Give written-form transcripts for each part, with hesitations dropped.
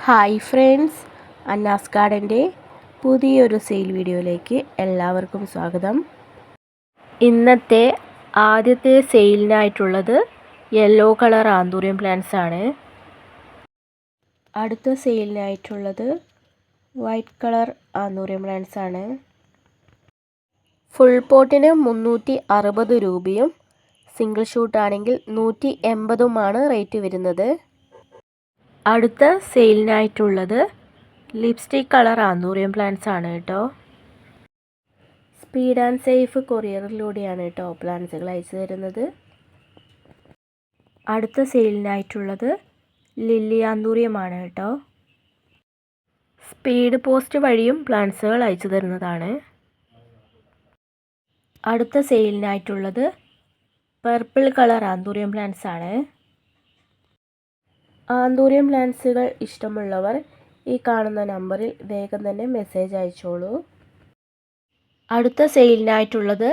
Hi friends, അന്നാസ് ഗാർഡൻ്റെ പുതിയൊരു sale വീഡിയോയിലേക്ക് എല്ലാവർക്കും സ്വാഗതം. ഇന്നത്തെ ആദ്യത്തെ സെയിലിനായിട്ടുള്ളത് യെല്ലോ കളർ ആന്തൂറിയം പ്ലാന്റ്സ് ആണ്. അടുത്ത സെയിലിനായിട്ടുള്ളത് വൈറ്റ് കളർ ആന്തൂറിയം പ്ലാന്റ്സ് ആണ്. ഫുൾ പോട്ടിന് 360 രൂപയും സിംഗിൾ ഷൂട്ട് ആണെങ്കിൽ 180 റേറ്റ് വരുന്നത്. അടുത്ത സെയിലിനായിട്ടുള്ളത് ലിപ്സ്റ്റിക് കളർ ആന്തൂറിയം പ്ലാന്റ്സ് ആണ് കേട്ടോ. സ്പീഡ് ആൻഡ് സേഫ് കൊറിയറിലൂടെയാണ് കേട്ടോ പ്ലാന്റ്സുകൾ അയച്ചു തരുന്നത്. അടുത്ത സെയിലിനായിട്ടുള്ളത് ലില്ലി ആന്തൂറിയമാണ് കേട്ടോ. സ്പീഡ് പോസ്റ്റ് വഴിയും പ്ലാന്റ്സുകൾ അയച്ചു തരുന്നതാണ്. അടുത്ത സെയിലിനായിട്ടുള്ളത് പർപ്പിൾ കളർ ആന്തൂറിയം പ്ലാന്റ്സ് ആണ്. ആന്തൂറിയം പ്ലാന്റ്സുകൾ ഇഷ്ടമുള്ളവർ ഈ കാണുന്ന നമ്പറിൽ വേഗം തന്നെ മെസ്സേജ് അയച്ചോളൂ. അടുത്ത സെയിലിനായിട്ടുള്ളത്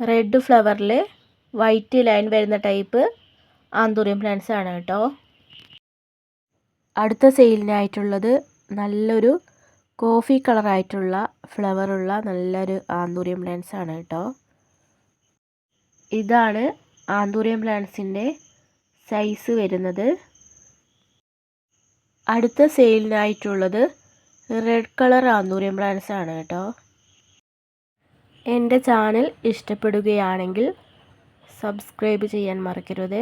റെഡ് ഫ്ലവറിൽ വൈറ്റ് ലൈൻ വരുന്ന ടൈപ്പ് ആന്തൂറിയം പ്ലാന്റ്സ് ആണ് കേട്ടോ. അടുത്ത സെയിലിനായിട്ടുള്ളത് നല്ലൊരു കോഫി കളറായിട്ടുള്ള ഫ്ലവറുള്ള നല്ലൊരു ആന്തൂറിയം പ്ലാന്റ്സ് ആണ് കേട്ടോ. ഇതാണ് ആന്തൂറിയം പ്ലാന്റ്സിൻ്റെ സൈസ് വരുന്നത്. അടുത്ത സെയിലിനായിട്ടുള്ളത് റെഡ് കളർ ആന്തൂറിയം പ്ലാന്റ്സ് ആണ് കേട്ടോ. എൻ്റെ ചാനൽ ഇഷ്ടപ്പെടുകയാണെങ്കിൽ സബ്സ്ക്രൈബ് ചെയ്യാൻ മറക്കരുത്.